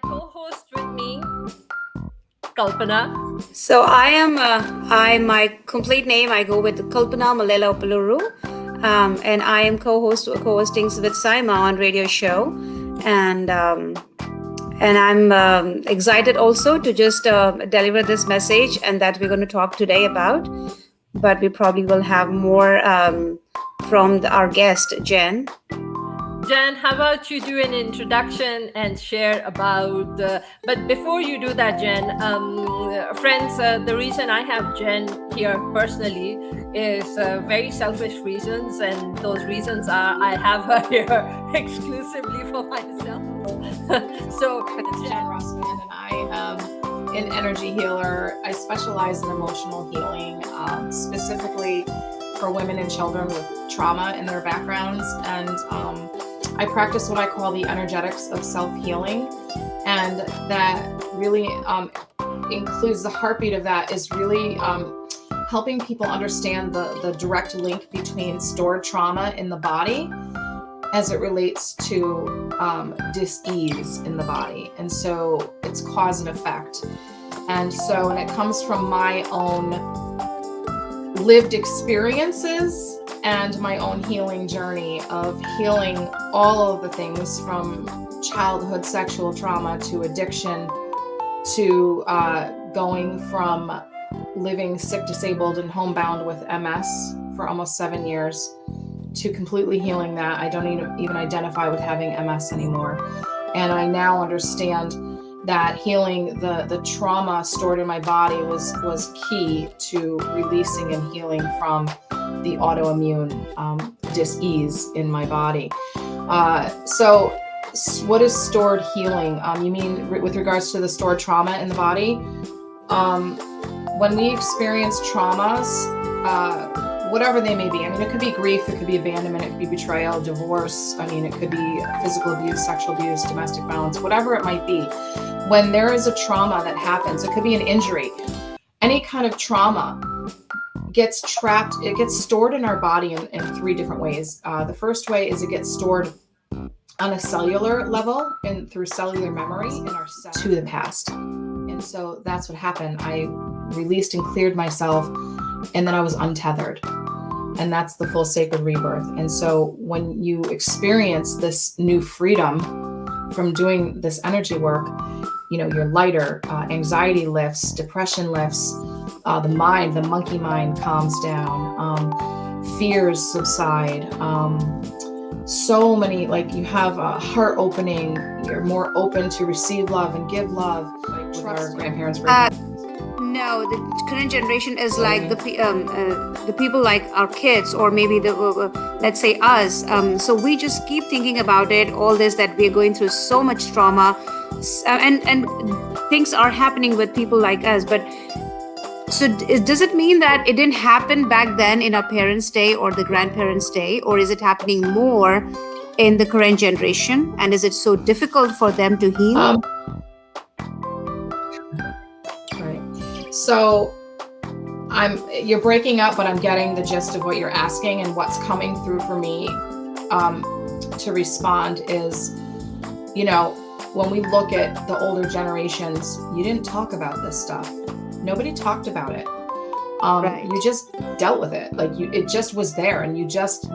co-host with me, Kalpna. So my complete name, I go with Kalpna Malela Opaluru. And I am co-hosting with Saima on radio show. And I'm excited also to just deliver this message and that we're going to talk today about. But we probably will have more from our guest, Jen. Jen, how about you do an introduction and share about... but before you do that, Jen, friends, the reason I have Jen here personally is very selfish reasons. And those reasons are I have her here exclusively for myself. So, Jen Russman, and I am an energy healer. I specialize in emotional healing, specifically for women and children with trauma in their backgrounds. And I practice what I call the energetics of self-healing. And that really includes, the heartbeat of that is really helping people understand the direct link between stored trauma in the body as it relates to dis-ease in the body. And so it's cause and effect. And it comes from my own lived experiences and my own healing journey of healing all of the things from childhood sexual trauma to addiction to going from living sick, disabled, and homebound with MS for almost 7 years to completely healing that. I don't even identify with having MS anymore. And I now understand that healing the trauma stored in my body was key to releasing and healing from the autoimmune dis-ease in my body. So what is stored healing? You mean with regards to the stored trauma in the body? When we experience traumas, whatever they may be. I mean, it could be grief, it could be abandonment, it could be betrayal, divorce. I mean, it could be physical abuse, sexual abuse, domestic violence, whatever it might be. When there is a trauma that happens, it could be an injury. Any kind of trauma gets trapped, it gets stored in our body in 3 different ways. The first way is it gets stored on a cellular level and through cellular memory in our cells to the past. And so that's what happened. I released and cleared myself, and then I was untethered. And that's the full sacred rebirth. And so when you experience this new freedom from doing this energy work, you're lighter, anxiety lifts, depression lifts, the monkey mind calms down, fears subside. So many, you have a heart opening, you're more open to receive love and give love, like with our grandparents. No, the current generation is like the people like our kids, or maybe let's say us. So we just keep thinking about it, all this, that we're going through so much trauma, and things are happening with people like us. But so does it mean that it didn't happen back then in our parents' day or the grandparents' day, or is it happening more in the current generation? And is it so difficult for them to heal? So you're breaking up, but I'm getting the gist of what you're asking, and what's coming through for me to respond is, when we look at the older generations, you didn't talk about this stuff. Nobody talked about it. Right. You just dealt with it. It just was there, and you just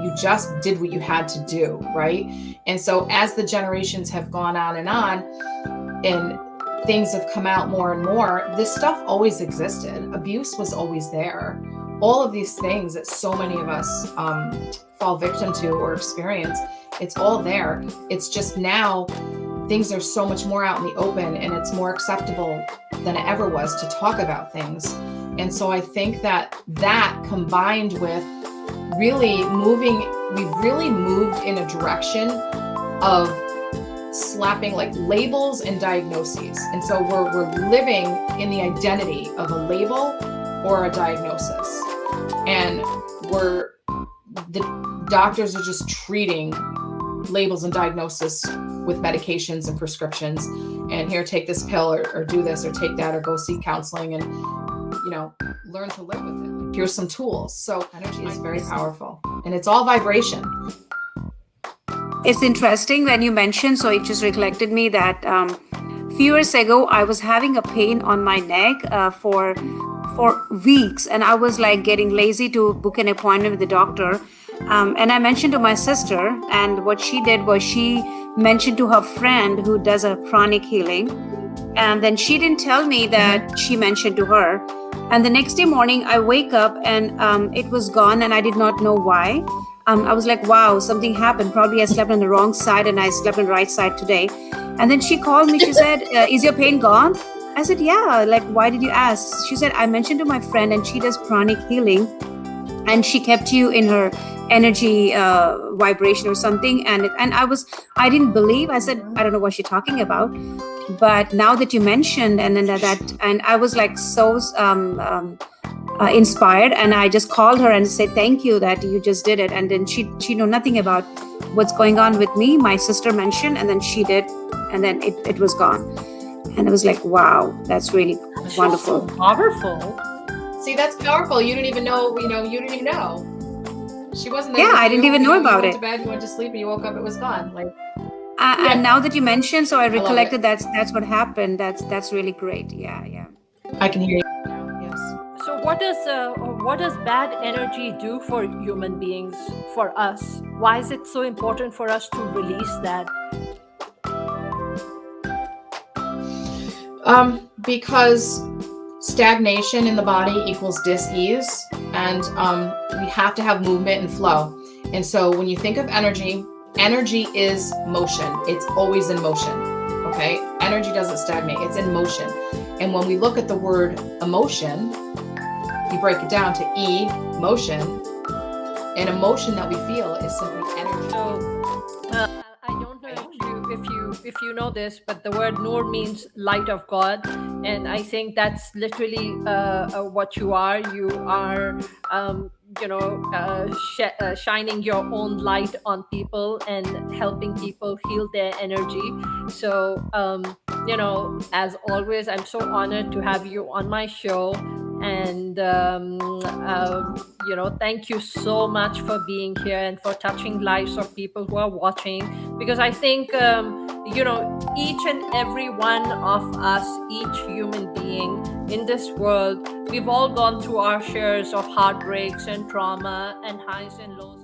did what you had to do, right? And so as the generations have gone on, and things have come out more and more, this stuff always existed. Abuse was always there. All of these things that so many of us fall victim to or experience, it's all there. It's just now things are so much more out in the open, and it's more acceptable than it ever was to talk about things. And so I think that combined with we've really moved in a direction of slapping labels and diagnoses. And so we're living in the identity of a label or a diagnosis. And the doctors are just treating labels and diagnosis with medications and prescriptions. And here, take this pill or do this or take that or go seek counseling and, learn to live with it. Here's some tools. So energy is very powerful, and it's all vibration. It's interesting when you mentioned, so it just recollected me that few years ago, I was having a pain on my neck for weeks, and I was like getting lazy to book an appointment with the doctor. And I mentioned to my sister, and what she did was she mentioned to her friend who does a pranic healing, and then she didn't tell me that she mentioned to her. And the next day morning, I wake up and it was gone, and I did not know why. I was like, wow, something happened. Probably I slept on the wrong side and I slept on the right side today. And then she called me. She said, is your pain gone? I said, yeah. Like, why did you ask? She said, I mentioned to my friend and she does pranic healing, and she kept you in her energy vibration or something. And I didn't believe. I said, I don't know what she's talking about. But now that you mentioned, and then and I was like so inspired, and I just called her and said thank you that you just did it. And then she knew nothing about what's going on with me. My sister mentioned, and then she did, and then it was gone. And I was like, wow, that's really wonderful. So powerful. See, that's powerful. You didn't even know. You didn't even know. She wasn't there. Yeah, I didn't even know about you it. went to bed, you went to sleep, and you woke up, it was gone. Like. And now that you mentioned, so I recollected it. that's what happened. That's really great. Yeah. I can hear you. Yes. So what does bad energy do for human beings, for us? Why is it so important for us to release that? Because stagnation in the body equals dis-ease, and we have to have movement and flow. And so when you think of energy is motion. It's always in motion. Okay? Energy doesn't stagnate. It's in motion. And when we look at the word emotion, we break it down to E, motion. And emotion that we feel is simply energy. So I don't know if you know this, but the word Noor means light of God, and I think that's literally what you are. You are shining your own light on people and helping people heal their energy. So as always, I'm so honored to have you on my show. And thank you so much for being here and for touching lives of people who are watching, because I think each and every one of us, each human being in this world, we've all gone through our shares of heartbreaks and trauma and highs and lows.